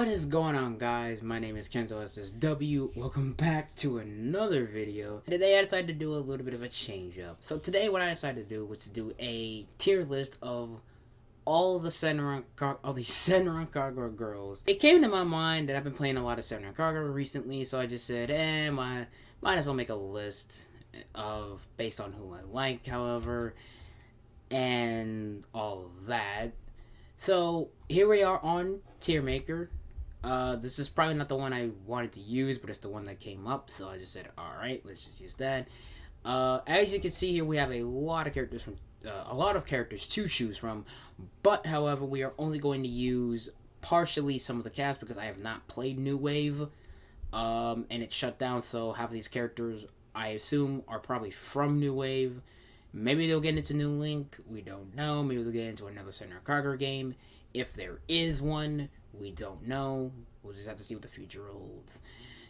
What is going on, guys? My name is Kenzo SSW. Welcome back to another video. Today I decided to do a little bit of a change up. So today what I decided to do was to do a tier list of all the Senran Kagura girls. It came to my mind that I've been playing a lot of Senran Kagura recently, so I just said, might as well make a list of based on who I like, however, and all of that. So here we are on Tier Maker. This is probably not the one I wanted to use, but it's the one that came up, so I just said, alright, let's just use that. As you can see here, we have a lot of characters to choose from, but however, we are only going to use partially some of the cast because I have not played New Wave, and it's shut down, so half of these characters, I assume, are probably from New Wave. Maybe they'll get into New Link, we don't know. Maybe they'll get into another Senran Kagura game. If there is one, we don't know. We'll just have to see what the future holds.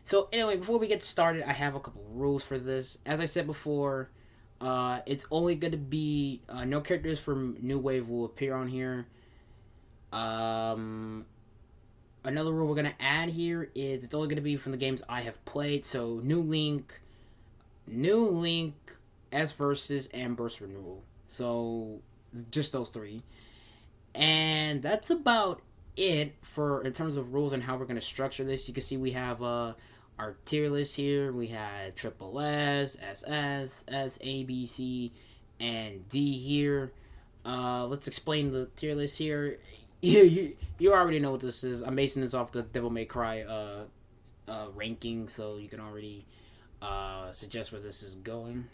So anyway, before we get started, I have a couple rules for this. As I said before, it's only going to be, no characters from New Wave will appear on here. Another rule we're going to add here is it's only going to be from the games I have played. So New Link, S Versus, and Burst Renewal. So just those three. And that's about it for in terms of rules and how we're going to structure this. You can see we have our tier list here. We had Triple S, SS, S, A, B, C, and D here. Let's explain the tier list here. You already know what this is. I'm basing this off the Devil May Cry ranking, so you can already suggest where this is going.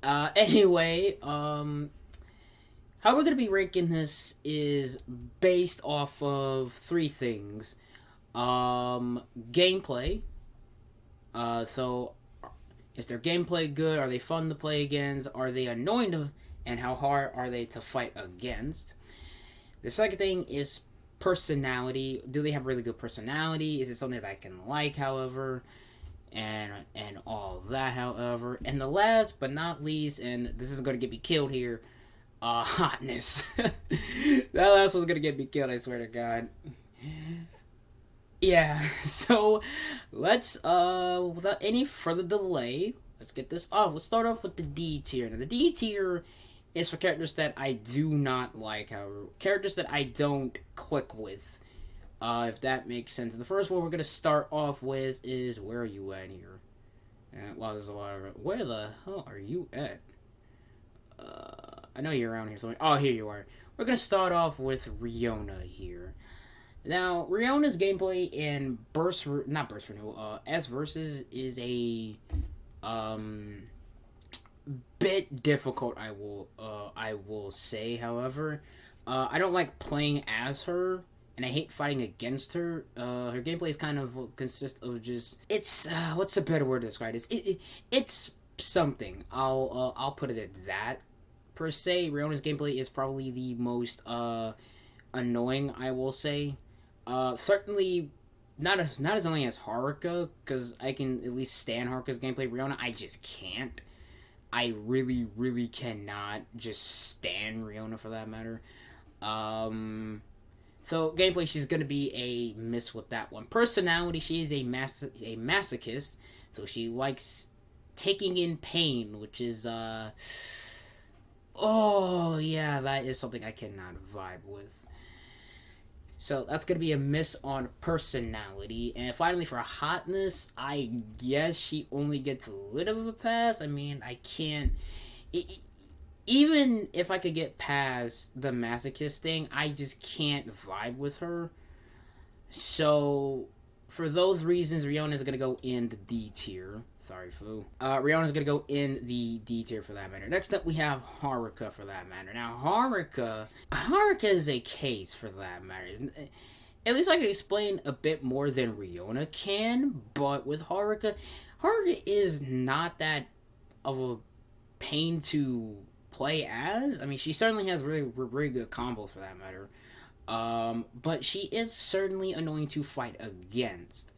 Anyway, how we're going to be ranking this is based off of three things. Gameplay. So, is their gameplay good? Are they fun to play against? Are they annoying and how hard are they to fight against? The second thing is personality. Do they have really good personality? Is it something that I can like, however? And all that, however. And the last but not least, and this is going to get me killed here, hotness. That last one's going to get me killed, I swear to God. Yeah, so let's, without any further delay, let's get this off. Let's start off with the D tier. Now, the D tier is for characters that I do not like, however. Characters that I don't click with. If that makes sense. And the first one we're going to start off with is, where are you at here? Wow, there's a lot of... Where the hell are you at? I know you're around here somewhere. Oh, here you are. We're going to start off with Riona here. Now, Riona's gameplay in S Versus is a bit difficult, I will say, however. I don't like playing as her. And I hate fighting against her. Her gameplay is kind of consists of just... It's, what's a better word to describe this? It's something. I'll put it at that. Per se, Riona's gameplay is probably the most, annoying, I will say. Certainly, not as annoying as Haruka, because I can at least stand Haruka's gameplay. Riona, I just can't. I really, really cannot just stand Riona for that matter. So, gameplay, she's going to be a miss with that one. Personality, she is a masochist, so she likes taking in pain, which is, oh, yeah, that is something I cannot vibe with. So, that's going to be a miss on personality. And finally, for hotness, I guess she only gets a little of a pass. I mean, I can't... Even if I could get past the masochist thing, I just can't vibe with her. So, for those reasons, Riona is going to go in the D tier. Sorry, Fu. Riona is going to go in the D tier for that matter. Next up, we have Haruka for that matter. Now, Haruka is a case for that matter. At least I can explain a bit more than Riona can, but with Haruka is not that of a pain to play as. I mean, she certainly has really good combos for that matter. But she is certainly annoying to fight against.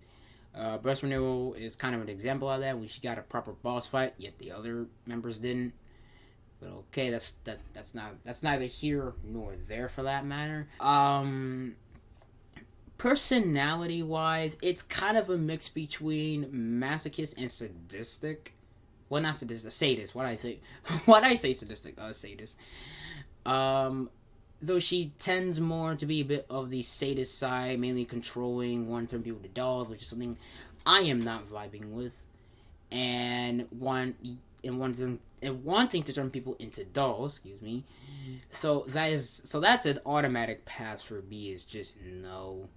Burst Renewal is kind of an example of that. She got a proper boss fight, yet the other members didn't. But okay, that's neither here nor there for that matter. Personality-wise, it's kind of a mix between masochist and sadistic. Well, not sadistic, sadist. What I say? What I say sadistic? Sadist. Though she tends more to be a bit of the sadist side, mainly controlling, wanting to turn people to dolls, which is something I am not vibing with, and wanting to turn people into dolls. Excuse me. So that's an automatic pass for B. Is just no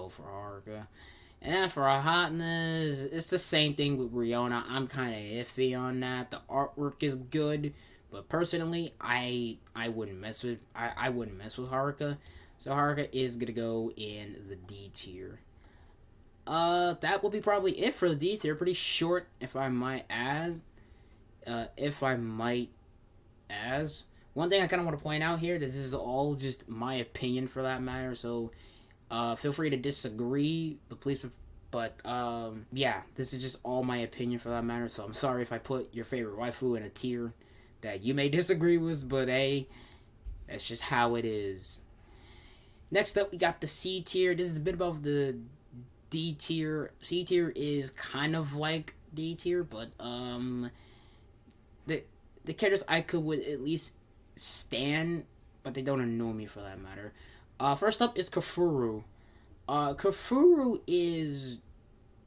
for Haruka. And as for our hotness, it's the same thing with Riona. I'm kind of iffy on that. The artwork is good, but personally, I wouldn't mess with Haruka. So Haruka is gonna go in the D tier. That will be probably it for the D tier. Pretty short, if I might add. One thing I kind of want to point out here, that this is all just my opinion for that matter. So, feel free to disagree, but yeah, this is just all my opinion for that matter. So I'm sorry if I put your favorite waifu in a tier that you may disagree with, but hey, that's just how it is. Next up, we got the C tier. This is a bit above the D tier. C tier is kind of like D tier, but the characters I would at least stand, but they don't annoy me for that matter. First up is Kefuru. Kefuru is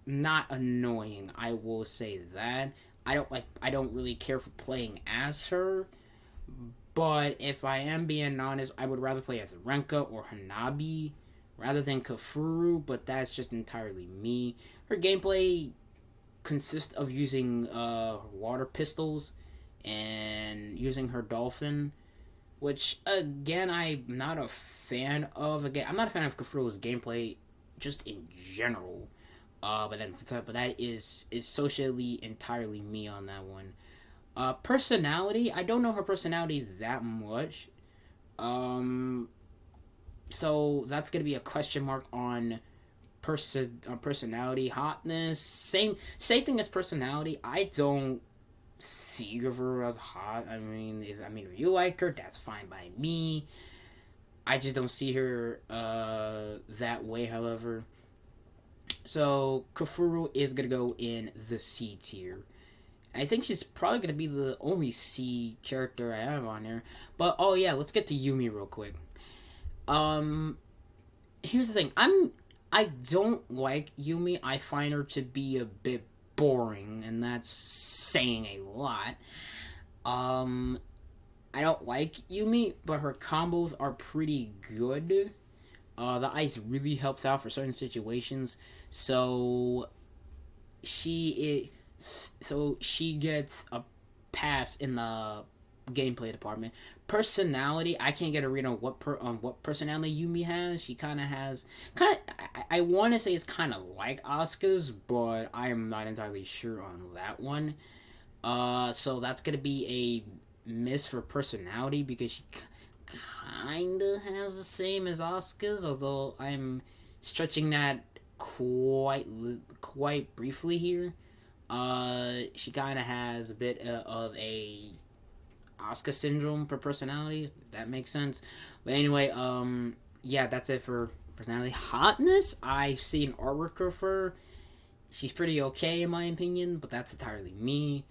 not annoying, I will say that. I don't really care for playing as her, but if I am being honest, I would rather play as Renko or Hanabi rather than Kefuru, but that's just entirely me. Her gameplay consists of using water pistols and using her dolphin, which again I'm not a fan of. Again, I'm not a fan of Kefuru's gameplay just in general. But that is socially entirely me on that one. Personality, I don't know her personality that much. So that's gonna be a question mark on personality. Hotness, same thing as personality. I don't see her as hot. I mean, if you like her, that's fine by me. I just don't see her that way, however. So Kefuru is gonna go in the C tier. I think she's probably gonna be the only C character I have on here. But oh yeah, let's get to Yumi real quick. Here's the thing. I don't like Yumi. I find her to be a bit boring, and that's saying a lot. I don't like Yumi, but her combos are pretty good. The ice really helps out for certain situations, so she gets a pass in the gameplay department. Personality, I can't get a read on what personality Yumi has. She kind of has I want to say it's kind of like Asuka's, but I am not entirely sure on that one. So that's gonna be a miss for personality because she kinda has the same as Asuka's, although I'm stretching that quite briefly here. She kind of has a bit of a Asuka syndrome for personality, if that makes sense. But anyway, yeah, that's it for personality. Hotness, I've seen artwork of her. She's pretty okay in my opinion, but that's entirely me.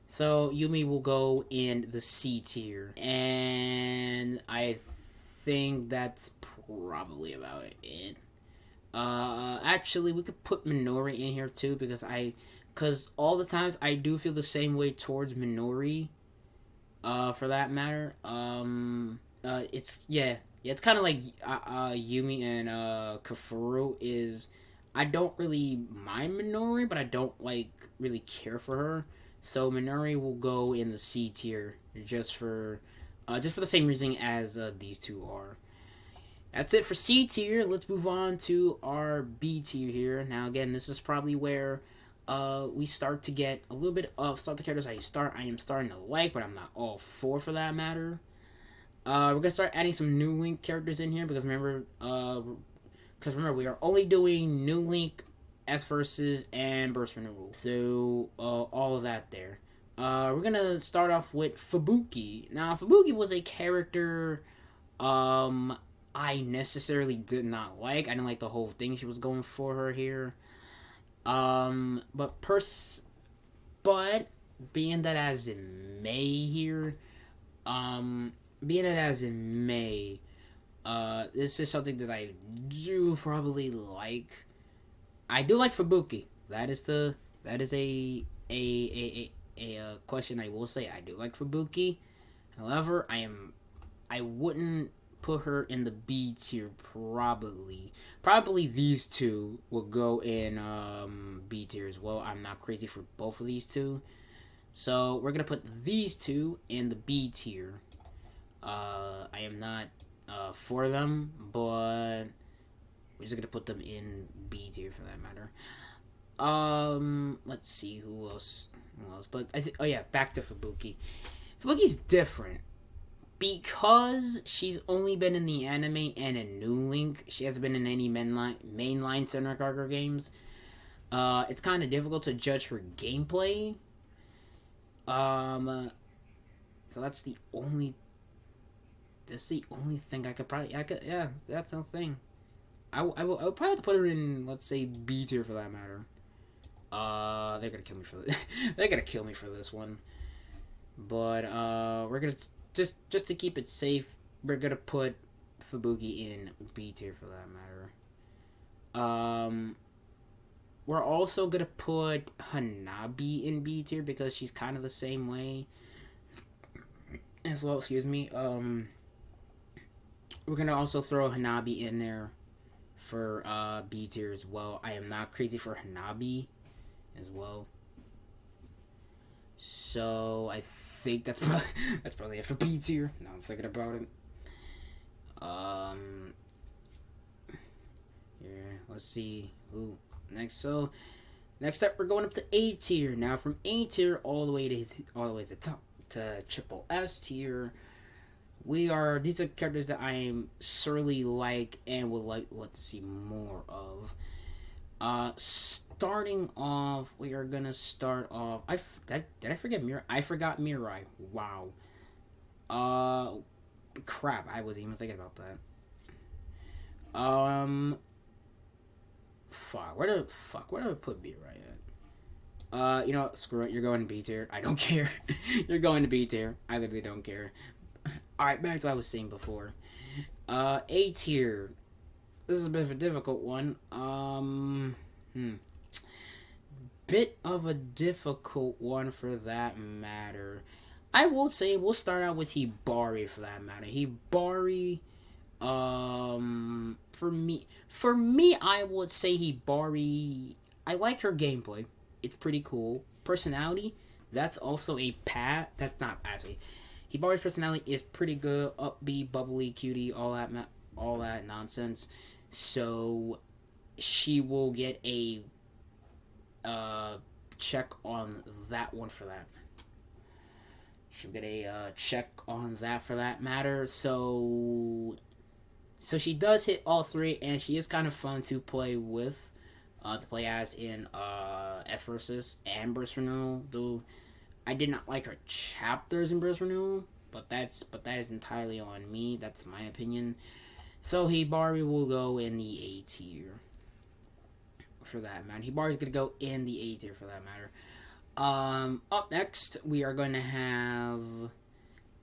So Yumi will go in the C tier, and I think that's probably about it. Actually, we could put Minori in here too because all the times I do feel the same way towards Minori. For that matter, it's kind of like Yumi and Kefuru is. I don't really mind Minori, but I don't really care for her. So Minori will go in the C tier just for the same reason as these two are. That's it for C tier. Let's move on to our B tier here. Now again, this is probably where we start to get a little bit of the characters I am starting to like, but I'm not all for that matter. We're gonna start adding some new Link characters in here because remember, we are only doing new Link, S versus, and burst renewal. So all of that there. We're gonna start off with Fabuki. Now Fabuki was a character I necessarily did not like. I didn't like the whole thing she was going for her here. But but being that as in May here, being that as in May, this is something that I do probably like. I do like Fabuki. That is a question I will say. I do like Fabuki. However, I wouldn't put her in the B tier. Probably these two will go in B tier as well. I'm not crazy for both of these two, so we're gonna put these two in the B tier. I am not for them, but we're just gonna put them in B tier for that matter. Let's see who else. But oh yeah, back to Fabuki. Fabuki's different because she's only been in the anime and in New Link. She hasn't been in any mainline Center Cargo games. It's kind of difficult to judge her gameplay. So that's the only thing I could. Yeah, that's the thing. I would probably have to put her in, let's say, B tier for that matter. They're gonna kill me for this. They're gonna kill me for this one. But we're gonna just to keep it safe, we're gonna put Fabuki in B tier for that matter. We're also gonna put Hanabi in B tier because she's kind of the same way as well. Excuse me. We're gonna also throw Hanabi in there for B tier as well. I am not crazy for Hanabi as well. So I think that's probably it for B tier. Now I'm thinking about it. Yeah, let's see. Ooh, next. So next up, we're going up to A tier. Now from A tier all the way to top to triple S tier. These are characters that I am surely like and would like to see more of. Starting off, we are gonna start off. Did I forget Mirai? I forgot Mirai. Wow. Crap. I wasn't even thinking about that. Fuck. Where do I put Mirai at? You know what? Screw it. You're going to B tier. I don't care. You're going to B tier. I literally don't care. All right, back to what I was saying before. A tier. This is a bit of a difficult one. Bit of a difficult one for that matter. I will say we'll start out with Hibari for that matter. Hibari, for me, I would say Hibari. I like her gameplay. It's pretty cool. Personality, that's also a pat. That's not actually. Hibari's personality is pretty good, upbeat, bubbly, cutie, all that nonsense. So she will get a check on that one for that. She'll get a check on that for that matter. So she does hit all three, and she is kind of fun to play with, to play as in S versus and Burst Renewal. Though I did not like her chapters in Burst Renewal, but that is entirely on me. That's my opinion. So Hibari will go in the A tier for that matter. Hibari's gonna go in the A tier for that matter. Up next we are gonna have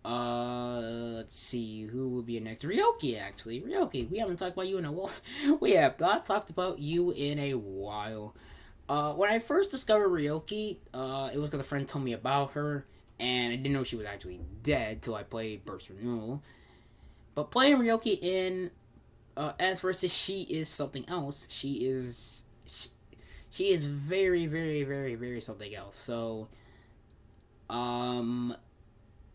let's see who will be next. Ryoki, actually. Ryoki, we haven't talked about you in a while. We have not talked about you in a while. When I first discovered Ryoki, it was because a friend told me about her, and I didn't know she was actually dead till I played Burst Renewal. But playing Ryoki in S versus, she is something else. She is very, very, very, very something else. So,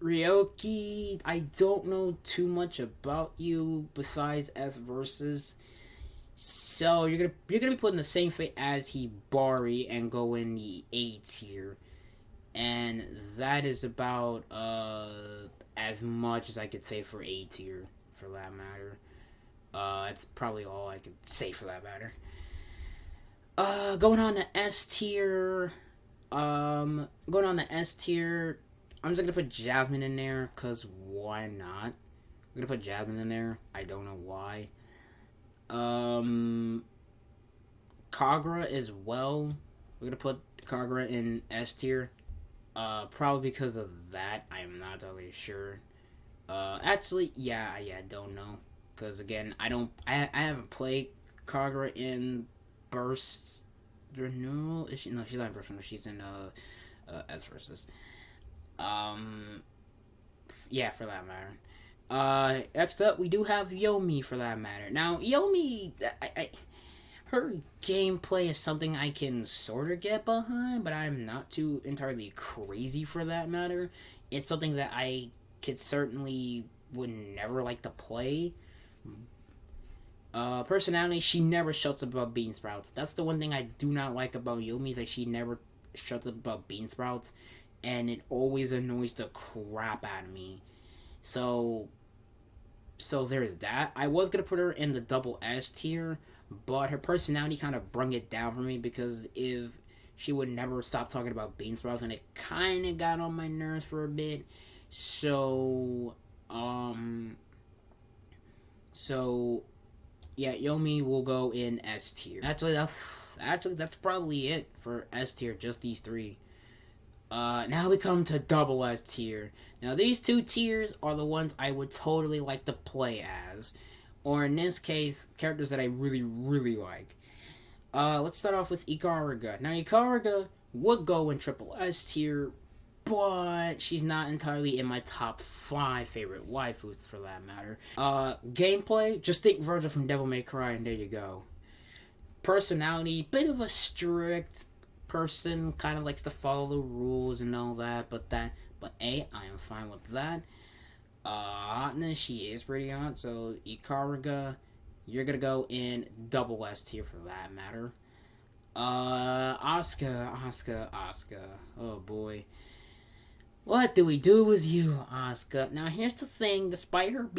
Ryoki, I don't know too much about you besides S versus. So you're gonna be put in the same fate as Hibari and go in the A tier, and that is about as much as I could say for A tier for that matter. That's probably all I could say for that matter. Going on to S tier. I'm just gonna put Jasmine in there, cause why not? We're gonna put Jasmine in there. I don't know why. Kagura as well. We're gonna put Kagura in S tier. Probably because of that. I'm not totally sure. Actually, yeah, I don't know. Because again, I haven't played Kagura in bursts. No, is she? No, she's not in bursts. No, she's in S versus. Yeah, for that matter. Next up, we do have Yumi for that matter. Now, Yumi, her gameplay is something I can sort of get behind, but I'm not too entirely crazy for that matter. It's something that I could certainly would never like to play. Personality, she never shuts up about bean sprouts. That's the one thing I do not like about Yumi, is that she never shuts up about bean sprouts, and it always annoys the crap out of me. So there's that. I was gonna put her in the double S tier, but her personality kind of brung it down for me, because if she would never stop talking about bean sprouts, and it kind of got on my nerves for a bit. So yeah, Yumi will go in S tier. Actually, that's probably it for S tier. Just these three. Now we come to double S tier. Now these two tiers are the ones I would totally like to play as, or in this case, characters that I really, really like. Let's start off with Ikaruga. Now Ikaruga would go in triple S tier, but she's not entirely in my top 5 favorite waifus for that matter. Gameplay, just think Virgil from Devil May Cry and there you go. Personality, bit of a strict person, kind of likes to follow the rules and all that, but I am fine with that. Hotness, she is pretty hot, so Ikaruga, you're gonna go in double S tier for that matter. Asuka. Oh boy. What do we do with you, Asuka? Now here's the thing, despite her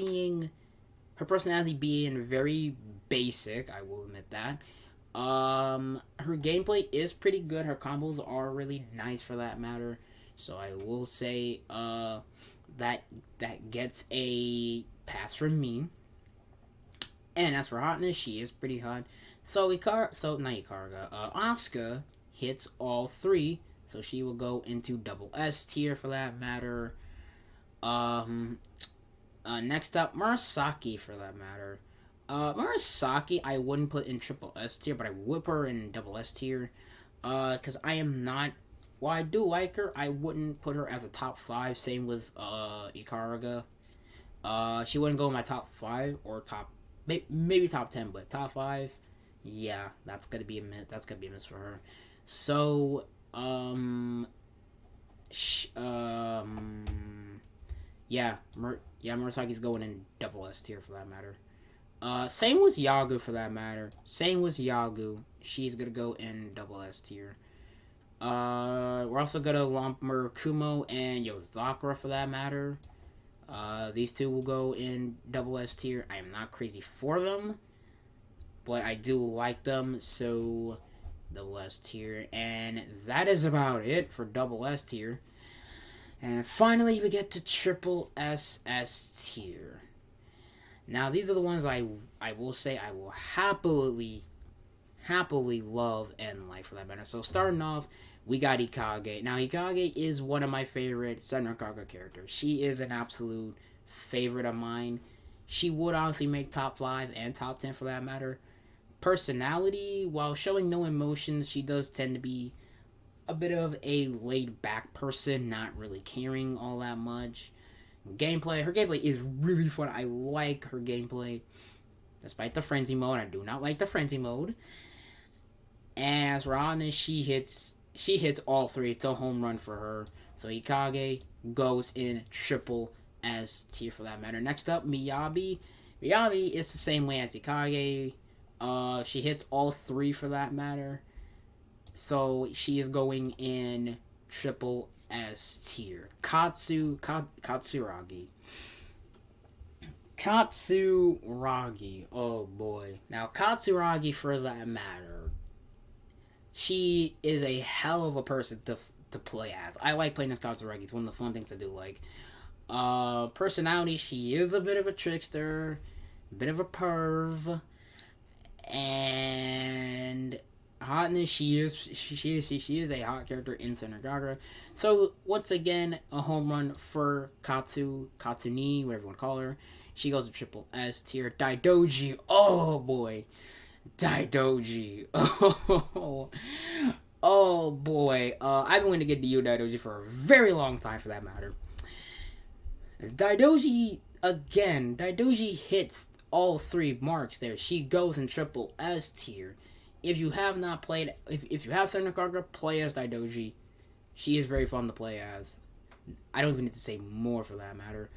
personality being very basic, I will admit that, her gameplay is pretty good. Her combos are really nice for that matter. So I will say that gets a pass from me. And as for hotness, she is pretty hot. So Asuka hits all 3, so she will go into double S tier for that matter. Next up, Murasaki for that matter. Murasaki, I wouldn't put in triple S tier, but I would put her in double S tier. Because I am not... While I do like her, I wouldn't put her as a top 5. Same with Ikaruga. She wouldn't go in my top 5 or maybe top 10, but top 5, yeah, that's gonna be a miss. That's gonna be a miss for her. So, yeah, Murasaki's going in double S tier for that matter. Same with Yagu for that matter. She's gonna go in double S tier. We're also gonna lump Murakumo and Yozakura for that matter. These two will go in double S tier. I am not crazy for them, but I do like them, so double S tier. And that is about it for double S tier. And finally, we get to triple S tier. Now, these are the ones I will say I will happily love and like for that matter. So starting off, we got Ikage. Now, Ikage is one of my favorite Senran Kagura characters. She is an absolute favorite of mine. She would honestly make top 5 and top 10 for that matter. Personality, while showing no emotions, she does tend to be a bit of a laid-back person, not really caring all that much. Gameplay, her gameplay is really fun. I like her gameplay. Despite the frenzy mode, I do not like the frenzy mode. And as Riona, she hits all 3. It's a home run for her. So Ikage goes in triple S tier for that matter. Next up, Miyabi. Miyabi is the same way as Ikage. She hits all 3 for that matter. So she is going in triple S tier. Katsuragi. Oh boy. Now Katsuragi for that matter, she is a hell of a person to play as. I like playing as Katsuragi. It's one of the fun things I do like. Personality, she is a bit of a trickster, a bit of a perv, and hotness, she is a hot character in Ikaruga. So once again, a home run for Katsuni, whatever you want to call her. She goes to triple S tier. Daidoji, oh boy, Daidoji, oh boy. I've been wanting to get to you, Daidoji, for a very long time, for that matter. Daidoji again. Daidoji hits all 3 marks there. She goes in triple S tier. If you have not played, if you have Ikaruga, play as Daidoji. She is very fun to play as. I don't even need to say more for that matter.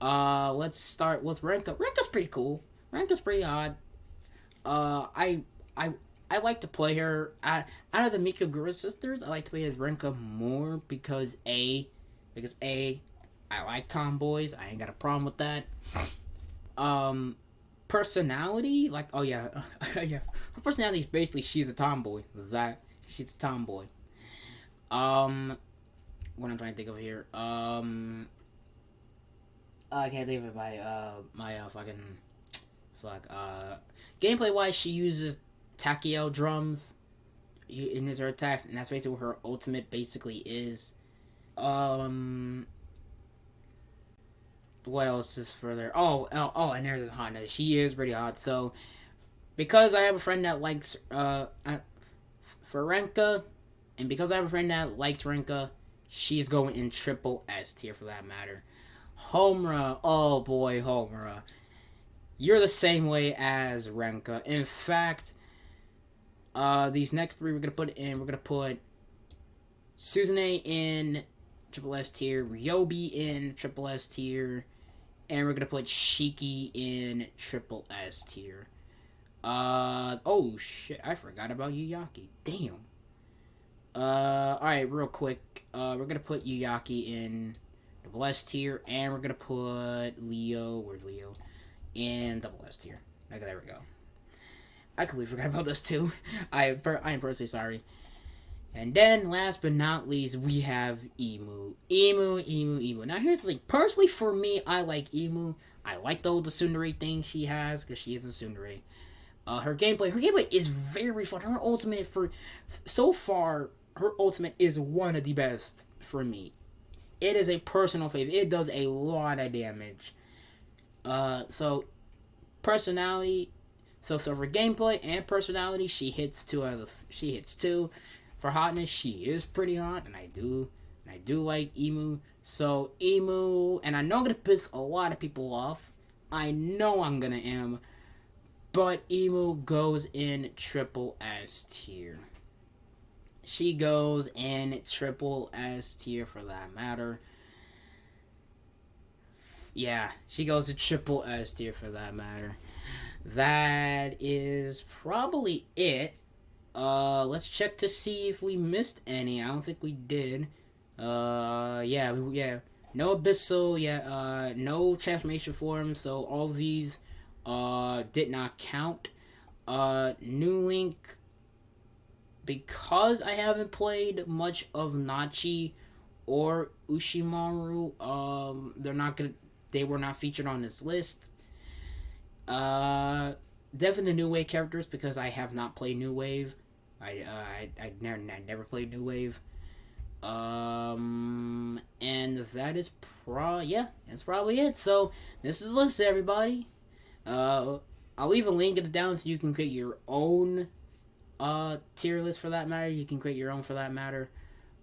Let's start with Renko. Renko's pretty cool. Renko's pretty odd. I like to play her. Out of the Mikagura sisters, I like to play as Renko more because I like tomboys. I ain't got a problem with that. Personality, like, oh yeah, yeah. Her personality is basically she's a tomboy. She's a tomboy. What I'm trying to think of here. I can't think of it my gameplay wise, she uses Takeo drums in her attack, and that's basically what her ultimate basically is. What else is further? Oh, and there's the hotness. She is pretty hot. So, because I have a friend that likes for Renka, and because I have a friend that likes Renka, she's going in triple S tier for that matter. Homura, oh boy, Homura, you're the same way as Renka. In fact, these next 3 we're gonna put Suzune in triple S tier, Ryobi in triple S tier, and we're gonna put Shiki in triple S tier. Oh shit, I forgot about Yuyaki. Damn. Alright, real quick. We're gonna put Yuyaki in double S tier, and we're gonna put Leo, where's Leo? In double S tier. Okay, there we go. I completely forgot about this too. I am personally sorry. And then, last but not least, we have Emu. Emu. Now, here's the thing. Personally, for me, I like Emu. I like the whole tsundere thing she has, because she is a tsundere. Her gameplay is very fun. Her ultimate, so far, her ultimate is one of the best for me. It is a personal favorite. It does a lot of damage. So, personality. So for gameplay and personality, she hits 2. For hotness, she is pretty hot, and I do like Emu. So Emu, and I know I'm gonna piss a lot of people off. I know I'm gonna am, but Emu goes in triple S tier. She goes in triple S tier for that matter. Yeah, she goes to triple S tier for that matter. That is probably it. Let's check to see if we missed any. I don't think we did. Yeah. No Abyssal, no transformation forms, so all these, did not count. New Link, because I haven't played much of Nachi or Ushimaru, they were not featured on this list. Definitely New Wave characters, because I have not played New Wave. I never played New Wave. And that is that's probably it. So this is the list, everybody. I'll leave a link in the down so you can create your own tier list for that matter. You can create your own for that matter.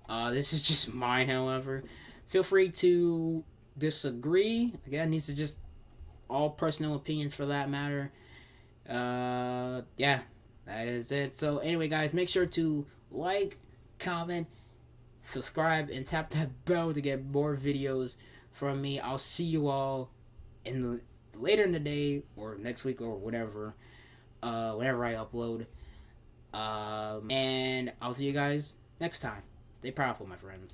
This is just mine, however. Feel free to disagree. Again, these are just all personal opinions for that matter. Yeah, that is it. So anyway, guys, make sure to like, comment, subscribe, and tap that bell to get more videos from me. I'll see you all later in the day or next week or whatever, whenever I upload. And I'll see you guys next time. Stay powerful, my friends.